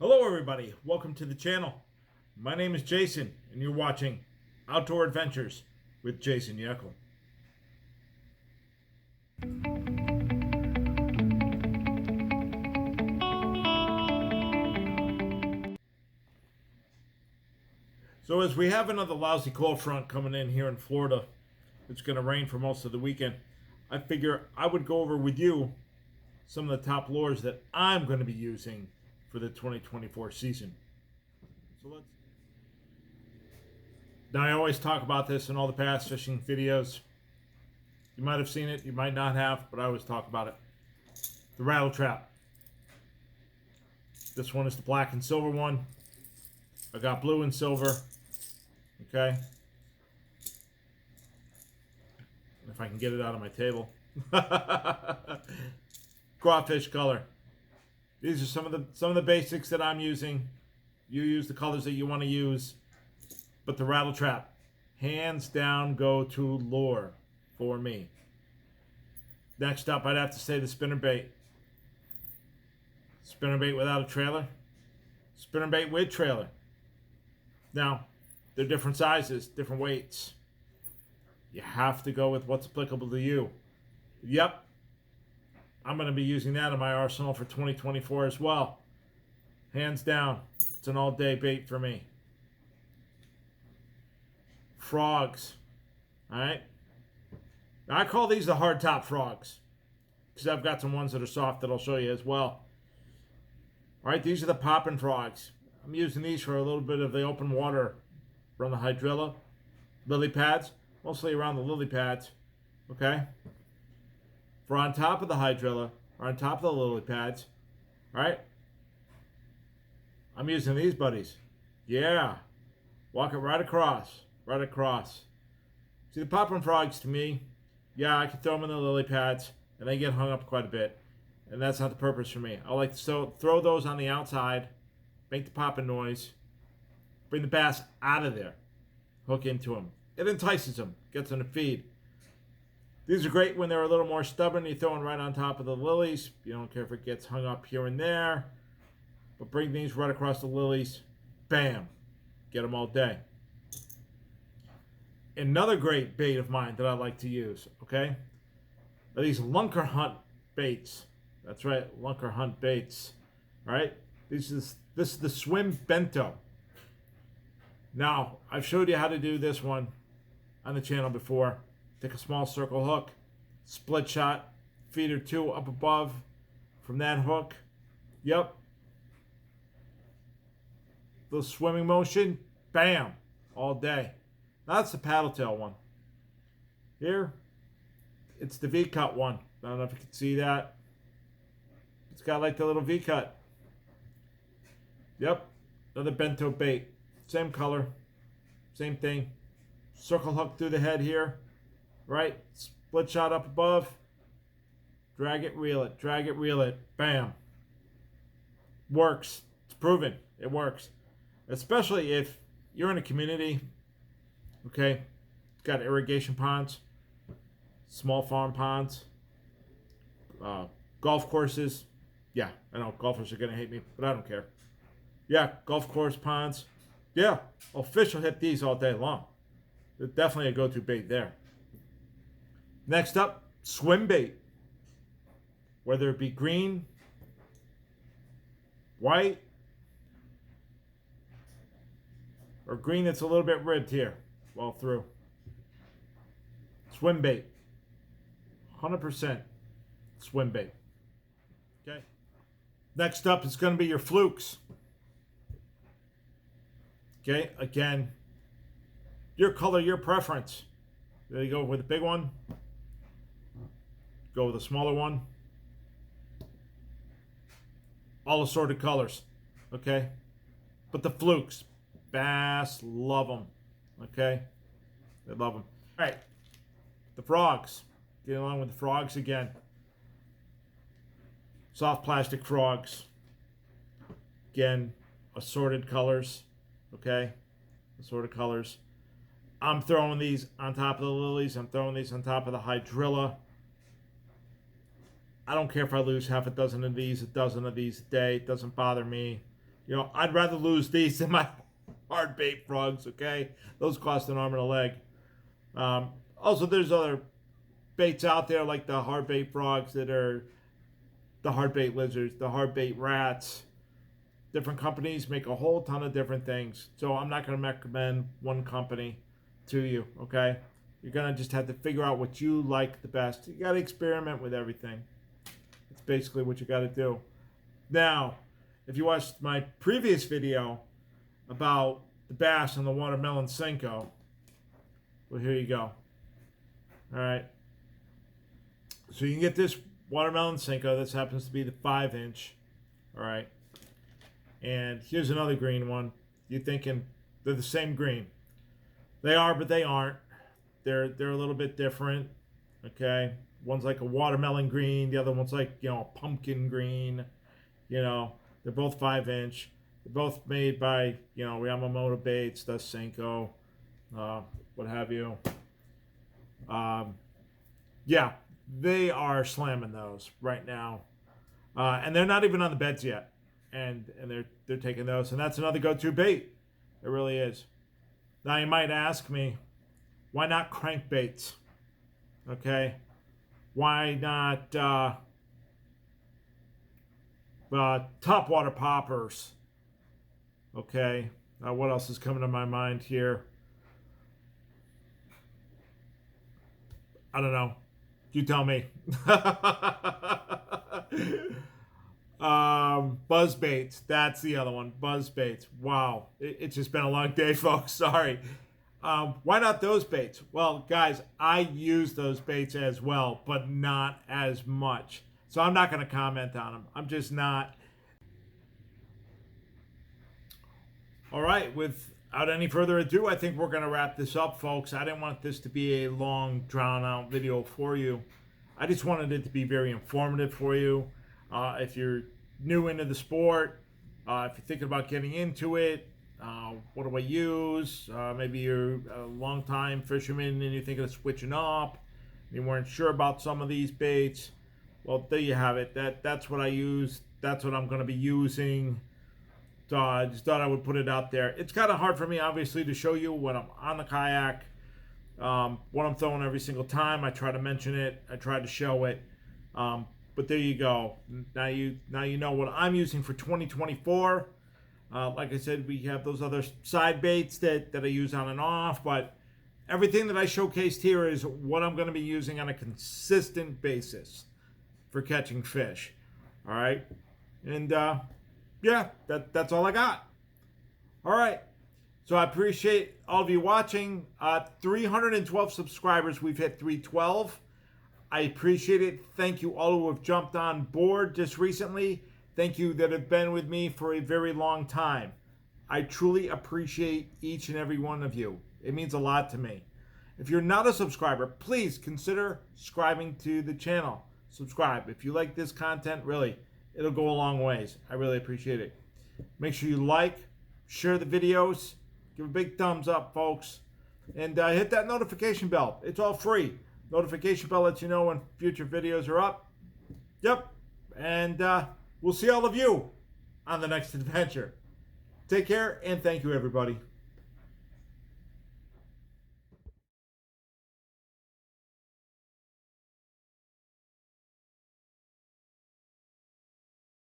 Hello everybody, welcome to the channel. My name is Jason and you're watching Outdoor Adventures with Jason Yeckel. So as we have another lousy cold front coming in here in Florida, it's going to rain for most of the weekend. I figure I would go over with you some of the top lures that I'm going to be using for the 2024 season. So let's. Now I always talk about this in all the past fishing videos. You might have seen it, you might not have, but I always talk about it. The rattle trap. This one is the black and silver one. I got blue and silver. Okay. If I can get it out of my table. Crawfish color. These are some of the basics that I'm using. You use the colors that you want to use. But the rattle trap, hands down, go to lure for me. Next up, I'd have to say the spinnerbait. Spinnerbait without a trailer. Spinnerbait with trailer. Now, they're different sizes, different weights. You have to go with what's applicable to you. Yep. I'm going to be using that in my arsenal for 2024 as well. Hands down, it's an all-day bait for me. Frogs. Alright? Now, I call these the hardtop frogs, because I've got some ones that are soft that I'll show you as well. Alright, these are the popping frogs. I'm using these for a little bit of the open water around the hydrilla. Lily pads, mostly around the lily pads. Okay? For on top of the hydrilla, or on top of the lily pads. Alright? I'm using these buddies. Yeah. Walk it right across. Right across. See, the popping frogs to me, yeah, I can throw them in the lily pads, and they get hung up quite a bit. And that's not the purpose for me. I like to throw those on the outside, make the popping noise, bring the bass out of there, hook into them. It entices them, gets them to feed. These are great when they're a little more stubborn. You throw them right on top of the lilies. You don't care if it gets hung up here and there. But bring these right across the lilies. Bam. Get them all day. Another great bait of mine that I like to use, okay, are these Lunker Hunt baits. That's right, Lunker Hunt baits. All right, this is the Swim Bento. Now, I've showed you how to do this one on the channel before. Take a small circle hook, split shot, feeder 2 up above from that hook. Yep. Little swimming motion, bam, all day. Now that's the paddle tail one. Here, it's the V-cut one. I don't know if you can see that. It's got like the little V-cut. Yep, another bento bait. Same color, same thing. Circle hook through the head here. Right, split shot up above. Drag it, reel it, drag it, reel it. Bam. Works. It's proven. It works. Especially if you're in a community. Okay, it's got irrigation ponds, small farm ponds, golf courses. Yeah, I know golfers are going to hate me, but I don't care. Yeah, golf course ponds. Yeah, well, fish will hit these all day long. They're definitely a go-to bait there. Next up, swim bait. Whether it be green, white, or green that's a little bit ribbed here. Well through. Swim bait. 100% swim bait. Okay. Next up is going to be your flukes. Okay. Again, your color, your preference. There you go with the big one. Go with a smaller one. All assorted colors. Okay. But the flukes. Bass love them. Okay? They love them. All right. The frogs. Get along with the frogs again. Soft plastic frogs. Again, assorted colors. Okay? Assorted colors. I'm throwing these on top of the lilies. I'm throwing these on top of the hydrilla. I don't care if I lose half a dozen of these, a dozen of these a day. It doesn't bother me. You know, I'd rather lose these than my hard bait frogs, okay? Those cost an arm and a leg. Also, there's other baits out there like the hard bait frogs that are the hard bait lizards, the hard bait rats. Different companies make a whole ton of different things. So I'm not going to recommend one company to you, okay? You're going to just have to figure out what you like the best. You got to experiment with everything. That's basically what you got to do. Now, if you watched my previous video about the bass and the watermelon Senko, well, here you go. All right. So you can get this watermelon Senko. This happens to be the 5-inch. All right. And here's another green one. You're thinking they're the same green. They are, but they aren't. They're a little bit different. Okay. One's like a watermelon green. The other one's like, you know, a pumpkin green. You know, they're both 5-inch. They're both made by, you know, Yamamoto Baits, the Senko, what have you. Yeah, they are slamming those right now. And they're not even on the beds yet. And they're taking those. And that's another go-to bait. It really is. Now you might ask me, why not crankbaits? Okay. Why not topwater poppers? Okay. What else is coming to my mind here? I don't know. You tell me. Buzz baits. That's the other one. Buzz baits. Wow. It's just been a long day, folks. Sorry. Why not those baits? Well, guys, I use those baits as well, but not as much. So I'm not going to comment on them. I'm just not. All right. Without any further ado, I think we're going to wrap this up, folks. I didn't want this to be a long, drawn-out video for you. I just wanted it to be very informative for you. If you're new into the sport, if you're thinking about getting into it, what do I use? Maybe you're a long-time fisherman and you're thinking of switching up. You weren't sure about some of these baits. Well, there you have it. That's what I use. That's what I'm going to be using. So I just thought I would put it out there. It's kind of hard for me, obviously, to show you when I'm on the kayak, what I'm throwing every single time. I try to mention it. I try to show it. But there you go. Now you know what I'm using for 2024. Like I said, we have those other side baits that I use on and off, but everything that I showcased here is what I'm going to be using on a consistent basis for catching fish. All right, and yeah, that's all I got. All right, so I appreciate all of you watching. 312 subscribers. We've hit 312. I appreciate it. Thank you all who have jumped on board just recently. Thank you that have been with me for a very long time. I truly appreciate each and every one of you. It means a lot to me. If you're not a subscriber, please consider subscribing to the channel. Subscribe. If you like this content, really, it'll go a long ways. I really appreciate it. Make sure you like, share the videos, give a big thumbs up, folks, and hit that notification bell. It's all free. Notification bell lets you know when future videos are up. Yep. And we'll see all of you on the next adventure. Take care, and thank you, everybody.